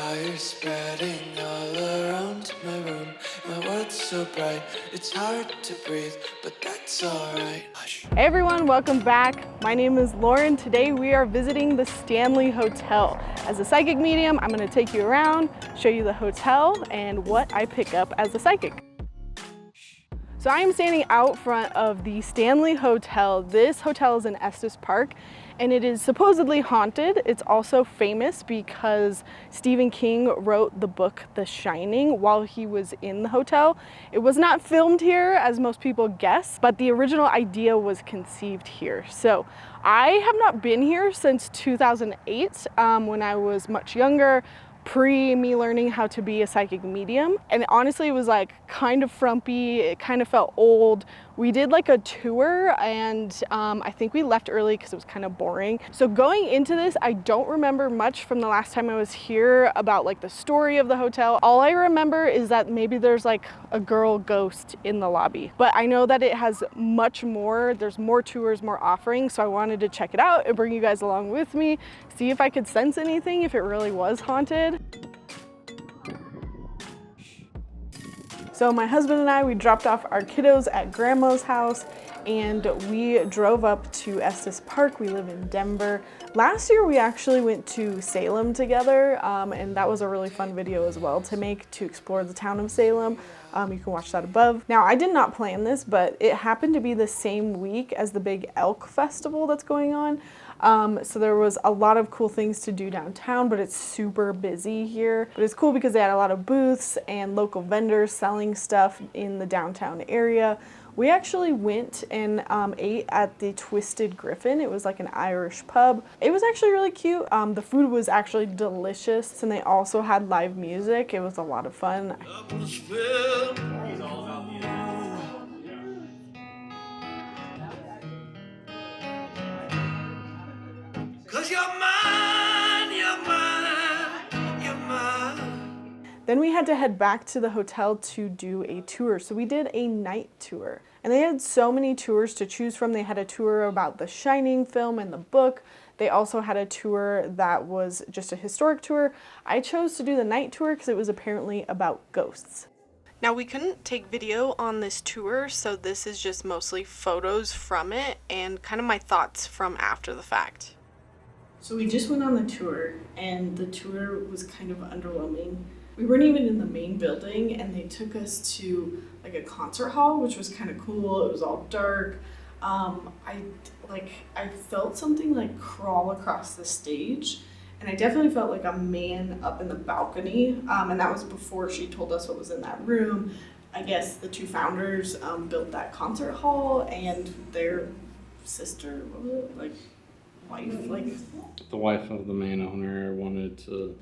fire spreading all around my room. My world's so bright, it's hard to breathe, but that's alright. Hey everyone, welcome back. My name is Lauren. Today we are visiting the Stanley Hotel. As a psychic medium, I'm going to take you around, show you the hotel and what I pick up as a psychic. So I am standing out front of the Stanley Hotel. This hotel is in Estes Park and it is supposedly haunted. It's also famous because Stephen King wrote the book The Shining while he was in the hotel. It was not filmed here as most people guess, but the original idea was conceived here. So I have not been here since 2008 when I was much younger, pre me learning how to be a psychic medium. And honestly, it was like kind of frumpy. It kind of felt old. We did like a tour and I think we left early because it was kind of boring. So going into this, I don't remember much from the last time I was here about like the story of the hotel. All I remember is that maybe there's like a girl ghost in the lobby, but I know that it has much more. There's more tours, more offerings. So I wanted to check it out and bring you guys along with me, see if I could sense anything, if it really was haunted. So my husband and I, we dropped off our kiddos at grandma's house and we drove up to Estes Park. We live in Denver. Last year we actually went to Salem together and that was a really fun video as well to make, to explore the town of Salem. You can watch that above. Now I did not plan this, but it happened to be the same week as the big elk festival that's going on. So there was a lot of cool things to do downtown, but it's super busy here. But it's cool because they had a lot of booths and local vendors selling stuff in the downtown area. We actually went and ate at the Twisted Griffin. It was like an Irish pub. It was actually really cute. The food was actually delicious and they also had live music. It was a lot of fun. Then we had to head back to the hotel to do a tour. So we did a night tour and they had so many tours to choose from. They had a tour about the Shining film and the book. They also had a tour that was just a historic tour. I chose to do the night tour because it was apparently about ghosts. Now we couldn't take video on this tour, so this is just mostly photos from it and kind of my thoughts from after the fact. So we just went on the tour and the tour was kind of underwhelming. We weren't even in the main building and they took us to like a concert hall, which was kind of cool. It was all dark. I felt something like crawl across the stage and I definitely felt like a man up in the balcony. And that was before she told us what was in that room. I guess the two founders built that concert hall and their sister, what was it? Like wife, like the wife of the main owner wanted to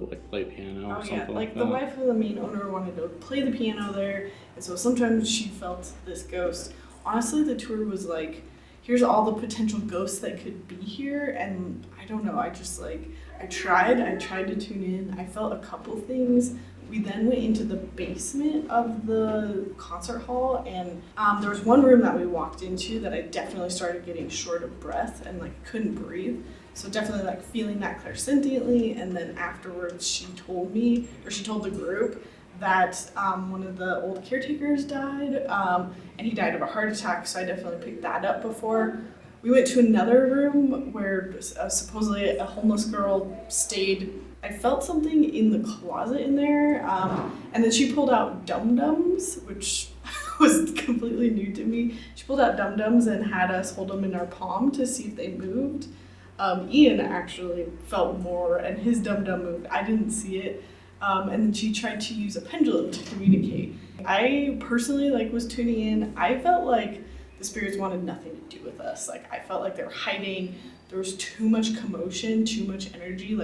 like play piano or something like that. The wife of the main owner wanted to play the piano there, and so sometimes she felt this ghost. Honestly, the tour was like, here's all the potential ghosts that could be here, and I don't know, I tried to tune in. I felt a couple things. We then went into the basement of the concert hall and there was one room that we walked into that I definitely started getting short of breath and like couldn't breathe. So definitely like feeling that clairsentiently, and then afterwards she told the group that one of the old caretakers died and he died of a heart attack, so I definitely picked that up before. We went to another room where supposedly a homeless girl stayed. I felt something in the closet in there, and then she pulled out dum-dums, which was completely new to me. She pulled out dum-dums and had us hold them in our palm to see if they moved. Ian actually felt more, and his dum-dum moved. I didn't see it. And then she tried to use a pendulum to communicate. I personally was tuning in. I felt like the spirits wanted nothing to do with us. I felt like they were hiding. There was too much commotion, too much energy.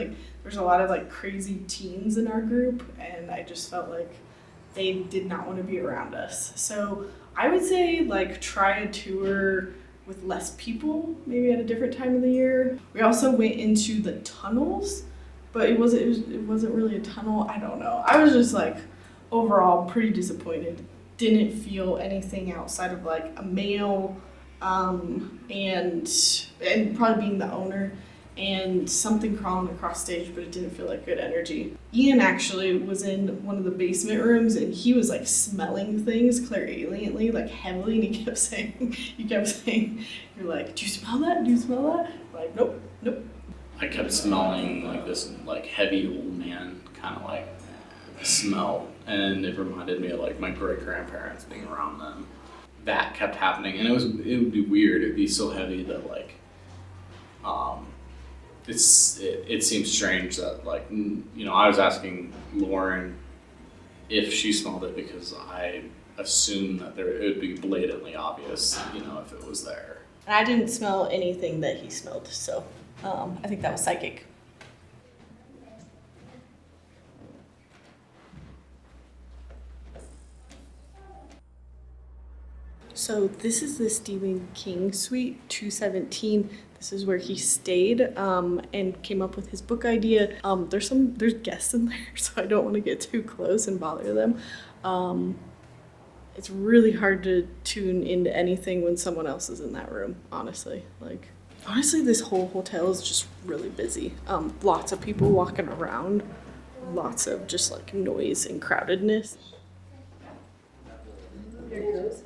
There's a lot of crazy teens in our group, and I just felt like they did not want to be around us. So I would say try a tour with less people, maybe at a different time of the year. We also went into the tunnels, but it wasn't really a tunnel. I don't know. I was just overall pretty disappointed. Didn't feel anything outside of a male and probably being the owner, and something crawling across stage, but it didn't feel like good energy. Ian actually was in one of the basement rooms, and he was like smelling things clairaliently, like heavily, and he kept saying, you're like, do you smell that? Do you smell that? I'm like, nope, nope. I kept smelling like this like heavy old man kind of like smell, and it reminded me of like my great grandparents being around them. That kept happening, and it would be weird. It'd be so heavy that like it seems strange that like I was asking Lauren if she smelled it because I assumed that it would be blatantly obvious if it was there. And I didn't smell anything that he smelled, so I think that was psychic. So this is the Stephen King suite 217. This is where he stayed and came up with his book idea. There's guests in there, so I don't want to get too close and bother them. It's really hard to tune into anything when someone else is in that room, honestly. Honestly, this whole hotel is just really busy. Lots of people walking around, lots of just like noise and crowdedness. Here it goes.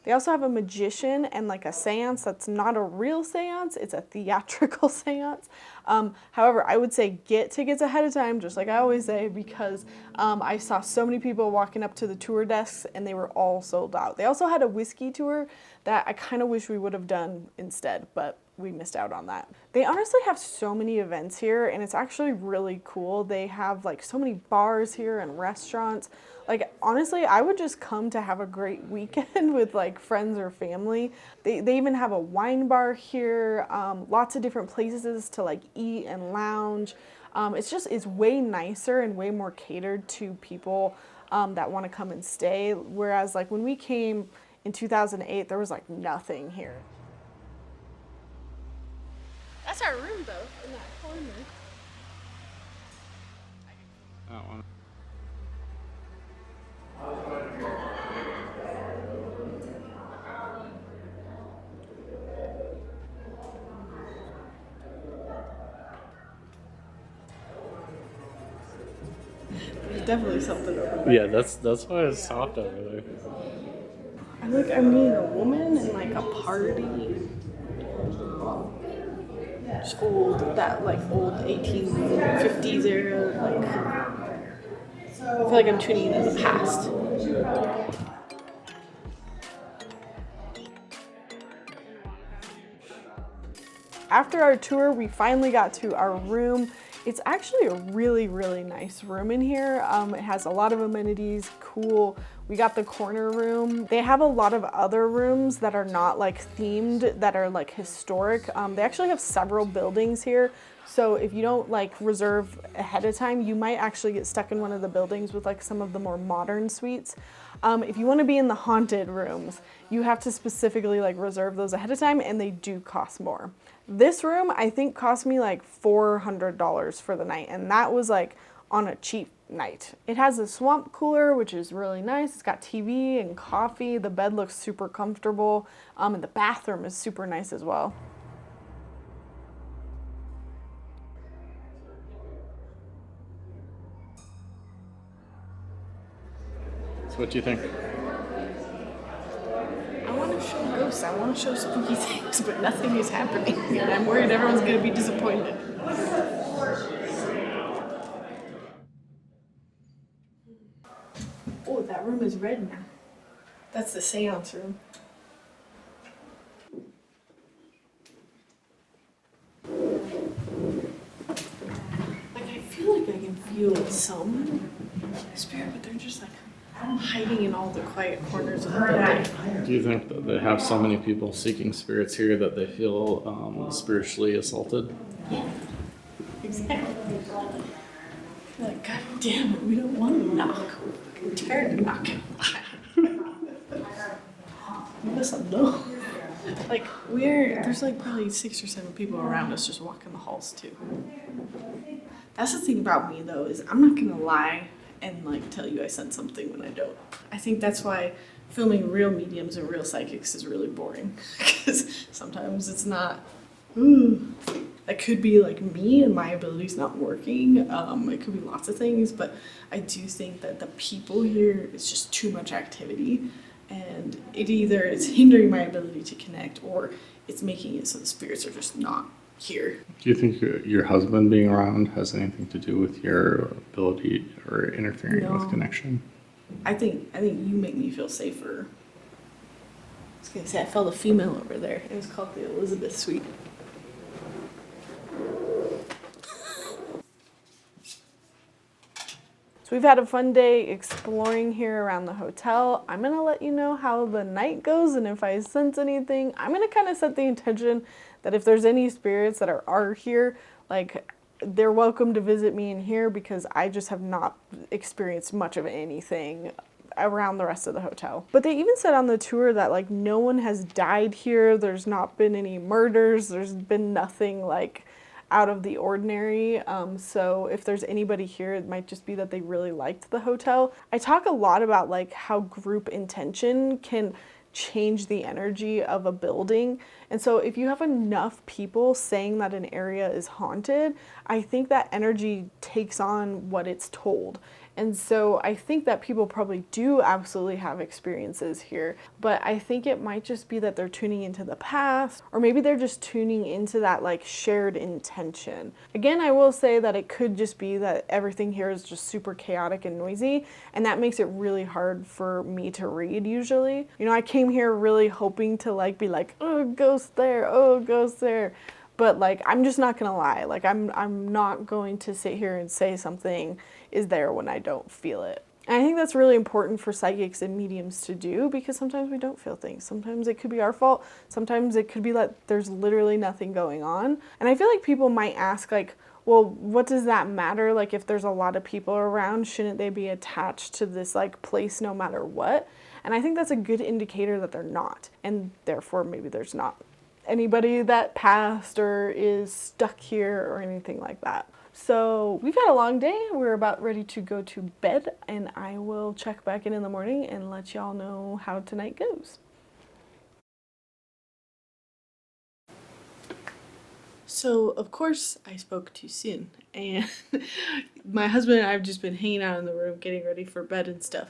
They also have a magician and like a seance that's not a real seance, it's a theatrical seance. However, I would say get tickets ahead of time, just like I always say, because I saw so many people walking up to the tour desks and they were all sold out. They also had a whiskey tour that I kind of wish we would have done instead, but we missed out on that. They honestly have so many events here, and it's actually really cool. They have like so many bars here and restaurants. Like honestly, I would just come to have a great weekend with like friends or family. They even have a wine bar here, lots of different places to like eat and lounge. It's way nicer and way more catered to people that want to come and stay. Whereas like when we came in 2008, there was like nothing here. That's our room though, in that corner. That one. There's definitely something over there. Yeah, that's why it's soft over there. I'm meeting a woman in like a party. Just old 1850s era, like I feel like I'm tuning into the past. After our tour, we finally got to our room. It's actually a really, really nice room in here. It has a lot of amenities, cool. We got the corner room. They have a lot of other rooms that are not like themed, that are like historic. They actually have several buildings here. So if you don't like reserve ahead of time, you might actually get stuck in one of the buildings with like some of the more modern suites. If you want to be in the haunted rooms, you have to specifically like reserve those ahead of time, and they do cost more. This room, I think, cost me like $400 for the night, and that was like on a cheap night. It has a swamp cooler, which is really nice. It's got TV and coffee. The bed looks super comfortable, and the bathroom is super nice as well. So what do you think? I want to show ghosts, I want to show spooky things, but nothing is happening, and I'm worried everyone's going to be disappointed. Oh, that room is red now. That's the seance room. Like, I feel like I can feel some spirit, but they're just like hiding in all the quiet corners of the building. Do you think that they have so many people seeking spirits here that they feel spiritually assaulted? Yeah, exactly. They're like, God damn it, we don't want to knock. We're tired of knocking. Leave us alone. Like, there's like probably 6 or 7 people around us just walking the halls too. That's the thing about me though, is I'm not gonna lie and like tell you I sent something when I don't. I think that's why filming real mediums and real psychics is really boring, because sometimes it's not. It could be like me and my abilities not working. It could be lots of things, but I do think that the people here is just too much activity, and it either is hindering my ability to connect or it's making it so the spirits are just not here. Do you think your husband being around has anything to do with your ability or interfering with connection? I think you make me feel safer. I was gonna say I felt a female over there. It was called the Elizabeth Suite. So we've had a fun day exploring here around the hotel. I'm gonna let you know how the night goes, and if I sense anything, I'm gonna kind of set the intention that if there's any spirits that are here, like they're welcome to visit me in here, because I just have not experienced much of anything around the rest of the hotel. But they even said on the tour that like no one has died here, there's not been any murders, there's been nothing like out of the ordinary. So if there's anybody here, it might just be that they really liked the hotel. I talk a lot about like how group intention can change the energy of a building. And so if you have enough people saying that an area is haunted, I think that energy takes on what it's told. And so I think that people probably do absolutely have experiences here, but I think it might just be that they're tuning into the past, or maybe they're just tuning into that like shared intention. Again, I will say that it could just be that everything here is just super chaotic and noisy, and that makes it really hard for me to read usually. You know, I came here really hoping to like be like, oh, ghost there, oh, ghost there. But like, I'm just not gonna lie. Like, I'm not going to sit here and say something is there when I don't feel it. And I think that's really important for psychics and mediums to do, because sometimes we don't feel things. Sometimes it could be our fault. Sometimes it could be that there's literally nothing going on. And I feel like people might ask like, well, what does that matter? Like, if there's a lot of people around, shouldn't they be attached to this like place no matter what? And I think that's a good indicator that they're not. And therefore maybe there's not anybody that passed or is stuck here or anything like that. So we've had a long day. We're about ready to go to bed, and I will check back in the morning and let y'all know how tonight goes. So of course I spoke too soon, and my husband and I have just been hanging out in the room getting ready for bed and stuff.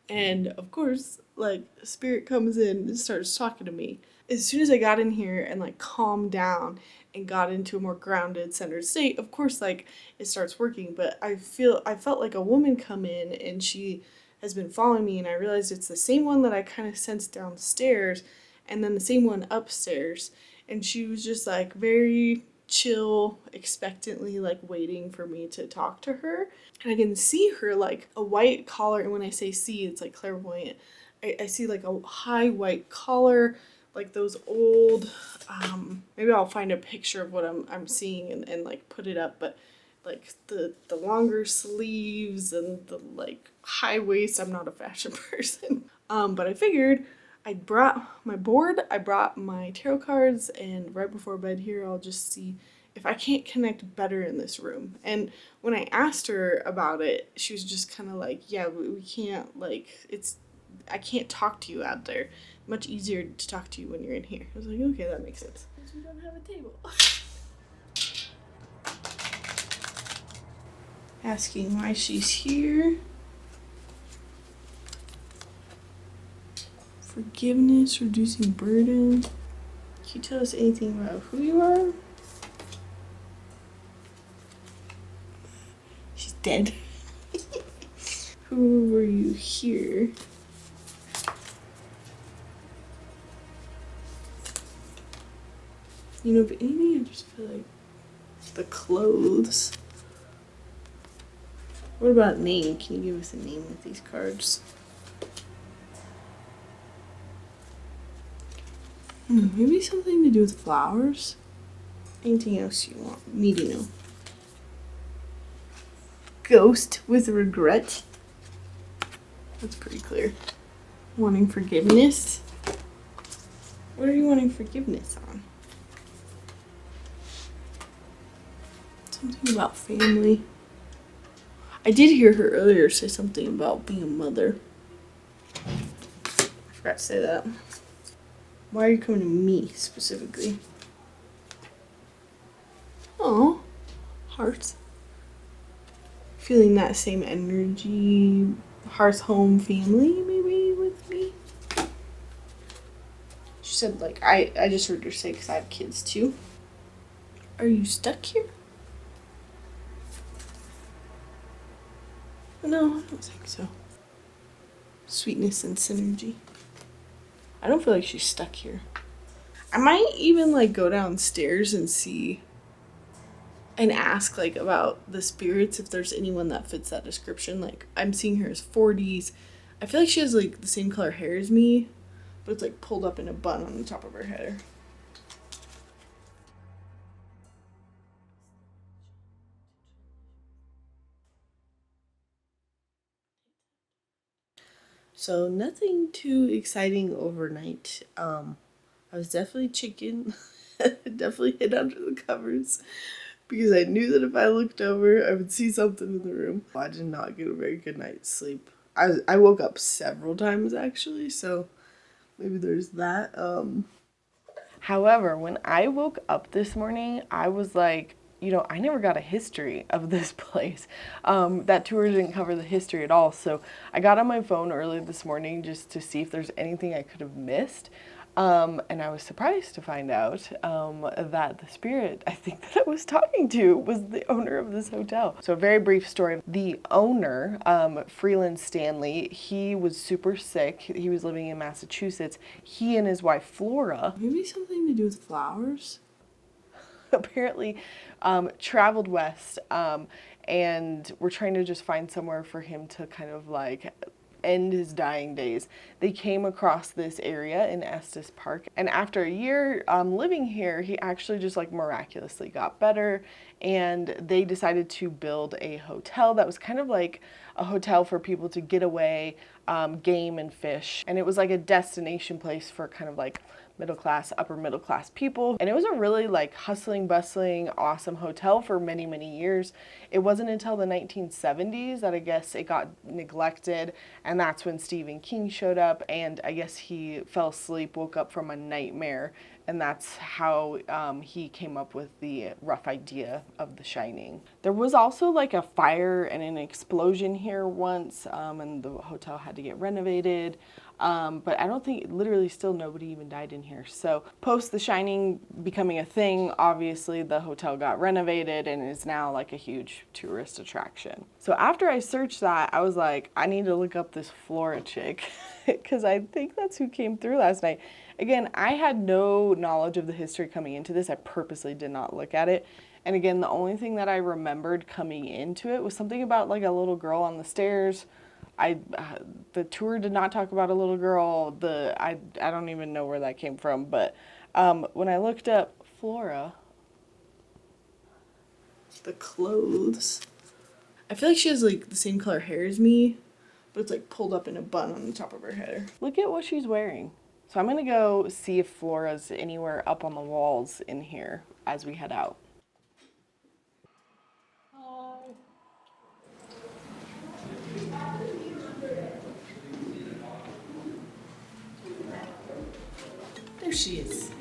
And of course, like, spirit comes in and starts talking to me. As soon as I got in here and like calmed down and got into a more grounded, centered state, of course, like it starts working. But I felt like a woman come in, and she has been following me, and I realized it's the same one that I kind of sensed downstairs, and then the same one upstairs. And she was just like very chill, expectantly like waiting for me to talk to her. And I can see her like a white collar, and when I say see, it's like clairvoyant. I see like a high white collar, like those old, maybe I'll find a picture of what I'm seeing and like put it up, but like the longer sleeves and the like high waist. I'm not a fashion person. But I figured I brought my board, I brought my tarot cards, and right before bed here, I'll just see if I can't connect better in this room. And when I asked her about it, she was just kind of like, yeah, we can't, like, I can't talk to you out there. Much easier to talk to you when you're in here. I was like, okay, that makes sense. Because we don't have a table. Asking why she's here. Forgiveness, reducing burden. Can you tell us anything about who you are? She's dead. Who were you here? You know, if anything, I just feel like the clothes. What about name? Can you give us a name with these cards? Maybe something to do with flowers? Anything else you want me to know? Ghost with regret. That's pretty clear. Wanting forgiveness. What are you wanting forgiveness on? Something about family. I did hear her earlier say something about being a mother. I forgot to say that. Why are you coming to me specifically? Oh, hearts. Feeling that same energy, hearth home family maybe with me. She said like I just heard her say because I have kids too. Are you stuck here? No, I don't think so. Sweetness and synergy. I don't feel like she's stuck here. I might even like go downstairs and see and ask like about the spirits if there's anyone that fits that description. Like I'm seeing her as 40s. I feel like she has like the same color hair as me, but it's like pulled up in a bun on the top of her head. So nothing too exciting overnight. I was definitely chicken. Definitely hid under the covers because I knew that if I looked over, I would see something in the room. I did not get a very good night's sleep. I woke up several times actually, so maybe there's that. However, when I woke up this morning, I was like, I never got a history of this place. That tour didn't cover the history at all. So I got on my phone early this morning just to see if there's anything I could have missed. And I was surprised to find out that the spirit I think that I was talking to was the owner of this hotel. So a very brief story. The owner, Freeland Stanley, he was super sick. He was living in Massachusetts. He and his wife Flora, Maybe something to do with flowers? apparently traveled west and were trying to just find somewhere for him to kind of like end his dying days. They came across this area in Estes Park, and after a year living here, he actually just like miraculously got better, and they decided to build a hotel that was kind of like a hotel for people to get away, game and fish, and it was like a destination place for kind of like middle class, upper middle class people. And it was a really like hustling, bustling, awesome hotel for many, many years. It wasn't until the 1970s that I guess it got neglected, and that's when Stephen King showed up, and I guess he fell asleep, woke up from a nightmare, and that's how he came up with the rough idea of The Shining. There was also like a fire and an explosion here once, and the hotel had to get renovated. But I don't think, literally still nobody even died in here. So post The Shining becoming a thing, obviously the hotel got renovated and is now like a huge tourist attraction. So after I searched that, I was like, I need to look up this Flora chick because I think that's who came through last night. Again, I had no knowledge of the history coming into this. I purposely did not look at it. And again, the only thing that I remembered coming into it was something about like a little girl on the stairs. The tour did not talk about a little girl. I don't even know where that came from, but when I looked up Flora, The clothes. I feel like she has like the same color hair as me, but it's like pulled up in a bun on the top of her head. look at what she's wearing. So I'm gonna go see if Flora's anywhere up on the walls in here as we head out. There she is.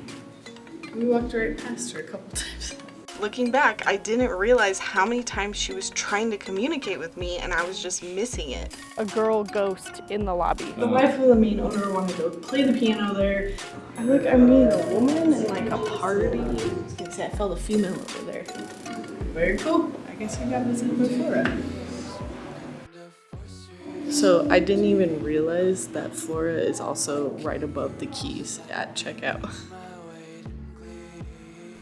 We walked right past her a couple times. Looking back, I didn't realize how many times she was trying to communicate with me and I was just missing it. A girl ghost in the lobby. The wife of the main owner wanted to play the piano there. I'm meeting a woman in like a party. You can see I felt a female over there. Very cool. I guess I got visited by Flora. So I didn't even realize that Flora is also right above the keys at checkout.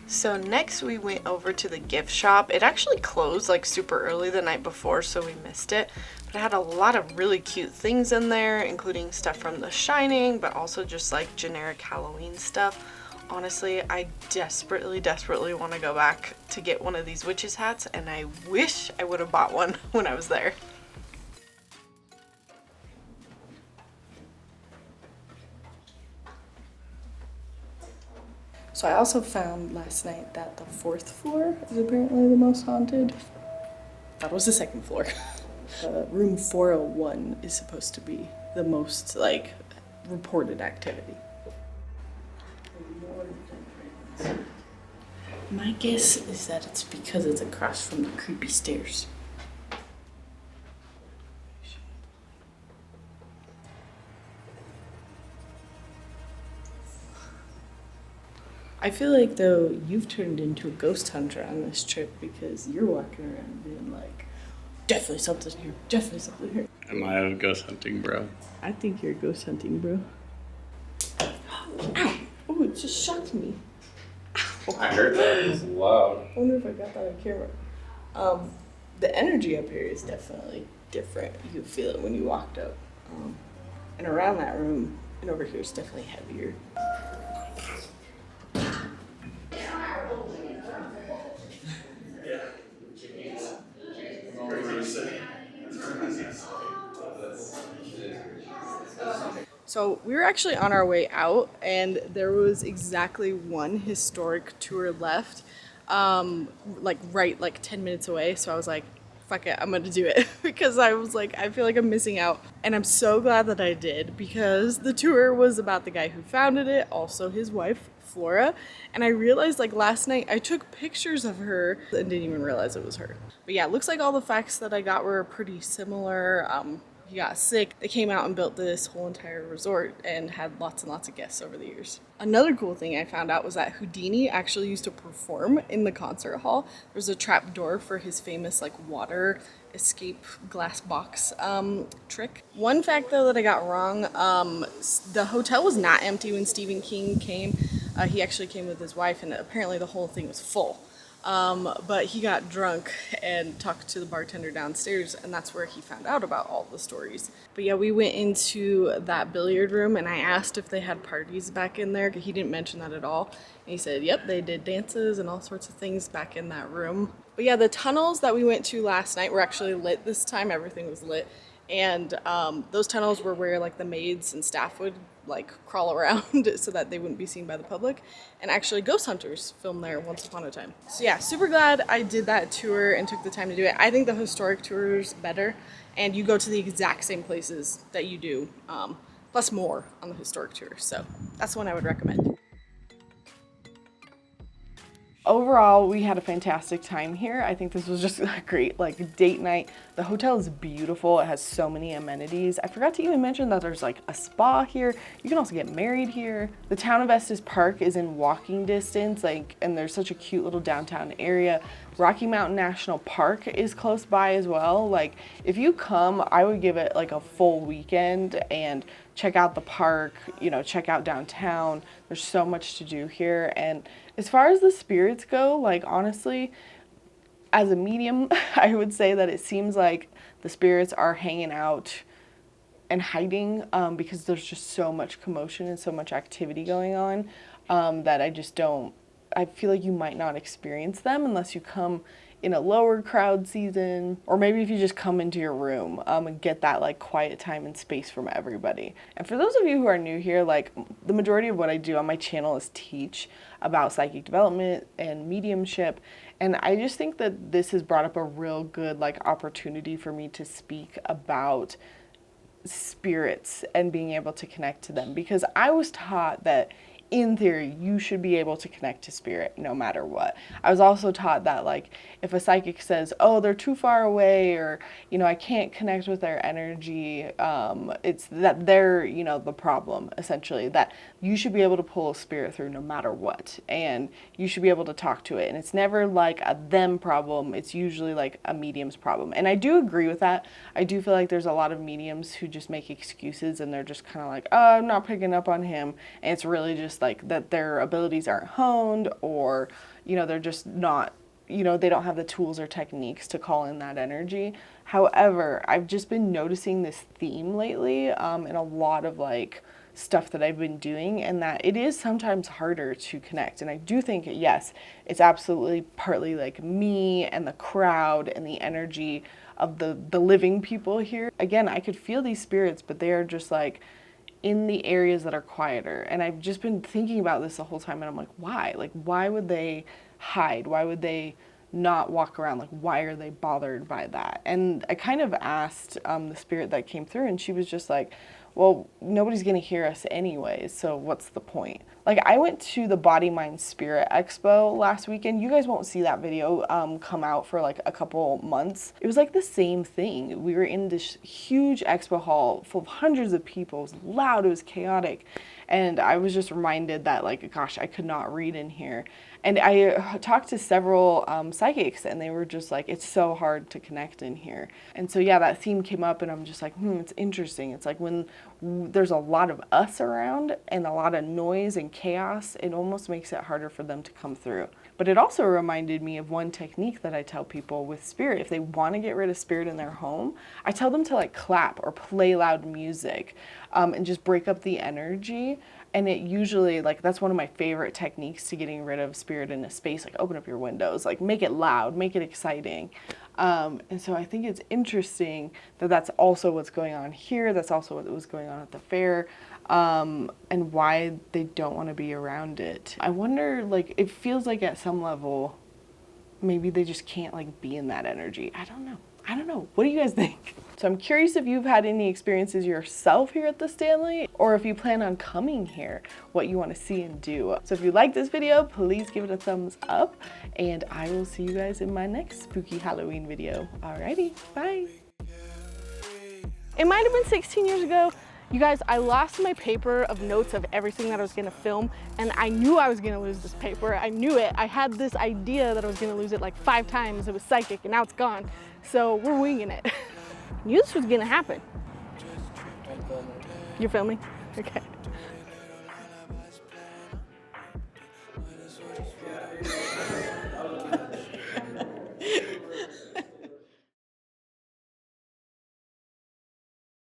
So next we went over to the gift shop. It actually closed like super early the night before, so we missed it. But it had a lot of really cute things in there, including stuff from The Shining, but also just like generic Halloween stuff. Honestly, I desperately want to go back to get one of these witches hats, and I wish I would have bought one when I was there. So I also found last night that the 4th floor is apparently the most haunted. That was the 2nd floor. Room 401 is supposed to be the most like reported activity. My guess is that it's because it's across from the creepy stairs. I feel like, though, you've turned into a ghost hunter on this trip because you're walking around being like, definitely something here, definitely something here. Am I a ghost hunting bro? I think you're ghost hunting, bro. Ow! Oh, it just shocked me. I heard that. It was loud. I wonder if I got that on camera. The energy up here is definitely different. You could feel it when you walked up. And around that room and over here is definitely heavier. So we were actually on our way out, and there was exactly one historic tour left, like 10 minutes away. So I was like, fuck it, I'm gonna do it because I was like, I feel like I'm missing out. And I'm so glad that I did because the tour was about the guy who founded it, also his wife, Flora. And I realized like last night I took pictures of her and didn't even realize it was her. But yeah, it looks like all the facts that I got were pretty similar. He got sick. They came out and built this whole entire resort and had lots and lots of guests over the years. Another cool thing I found out was that Houdini actually used to perform in the concert hall. There's a trap door for his famous like water escape glass box trick. One fact though that I got wrong, the hotel was not empty when Stephen King came. He actually came with his wife and apparently the whole thing was full. But he got drunk and talked to the bartender downstairs, and that's where he found out about all the stories. But yeah, we went into that billiard room and I asked if they had parties back in there. He didn't mention that at all. And he said, yep, they did dances and all sorts of things back in that room. But yeah, the tunnels that we went to last night were actually lit this time. Everything was lit. And those tunnels were where like the maids and staff would like crawl around so that they wouldn't be seen by the public. And actually ghost hunters filmed there once upon a time. So yeah, super glad I did that tour and took the time to do it. I think the historic tour is better and you go to the exact same places that you do, plus more on the historic tour. So that's one I would recommend. Overall, we had a fantastic time here. I think this was just a great like date night. The hotel is beautiful. It has so many amenities. I forgot to even mention that there's like a spa here. You can also get married here. The town of Estes Park is in walking distance, and there's such a cute little downtown area. Rocky Mountain National Park is close by as well. Like if you come, I would give it like a full weekend and check out the park, check out downtown. There's so much to do here. And as far as the spirits go, like honestly, as a medium, I would say that it seems like the spirits are hanging out and hiding because there's just so much commotion and so much activity going on that I feel like you might not experience them unless you come in a lower crowd season, or maybe if you just come into your room and get that like quiet time and space from everybody. And for those of you who are new here, like the majority of what I do on my channel is teach about psychic development and mediumship. And I just think that this has brought up a real good like opportunity for me to speak about spirits and being able to connect to them, because I was taught that in theory, you should be able to connect to spirit no matter what. I was also taught that like if a psychic says, oh, they're too far away, or, I can't connect with their energy, it's that they're, the problem, essentially, that you should be able to pull a spirit through no matter what, and you should be able to talk to it. And it's never like a them problem, it's usually like a medium's problem. And I do agree with that. I do feel like there's a lot of mediums who just make excuses and they're just kind of like, oh, I'm not picking up on him. And it's really just like that their abilities aren't honed, or they're just not, they don't have the tools or techniques to call in that energy. However, I've just been noticing this theme lately in a lot of like stuff that I've been doing, and that it is sometimes harder to connect. And I do think, yes, it's absolutely partly like me and the crowd and the energy of the living people here. Again, I could feel these spirits, but they are just like in the areas that are quieter. And I've just been thinking about this the whole time, and I'm like, why? Like, why would they hide? Why would they not walk around. Like, why are they bothered by that? And I kind of asked the spirit that came through, and she was just like, well, nobody's gonna hear us anyways, so what's the point? Like, I went to the Body Mind Spirit Expo last weekend. You guys won't see that video come out for like a couple months. It was like the same thing. We were in this huge expo hall full of hundreds of people. It was loud, it was chaotic. And I was just reminded that, like, gosh, I could not read in here. And I talked to several psychics, and they were just like, it's so hard to connect in here. And so, yeah, that theme came up, and I'm just like, it's interesting. It's like when there's a lot of us around and a lot of noise and chaos, it almost makes it harder for them to come through. But it also reminded me of one technique that I tell people with spirit. If they want to get rid of spirit in their home, I tell them to like clap or play loud music and just break up the energy. And it usually, like, that's one of my favorite techniques to getting rid of spirit in a space. Like, open up your windows, like, make it loud, make it exciting. And so I think it's interesting that that's also what's going on here. That's also what was going on at the fair, and why they don't want to be around it. I wonder, like, it feels like at some level, maybe they just can't, like, be in that energy. I don't know. What do you guys think? So I'm curious if you've had any experiences yourself here at the Stanley, or if you plan on coming here, what you want to see and do. So if you like this video, please give it a thumbs up, and I will see you guys in my next spooky Halloween video. Alrighty, bye. It might have been 16 years ago. You guys, I lost my paper of notes of everything that I was gonna film, and I knew I was gonna lose this paper. I knew it. I had this idea that I was gonna lose it like 5 times. It was psychic, and now it's gone. So we're winging it. Knew this was gonna happen. You're filming? Okay.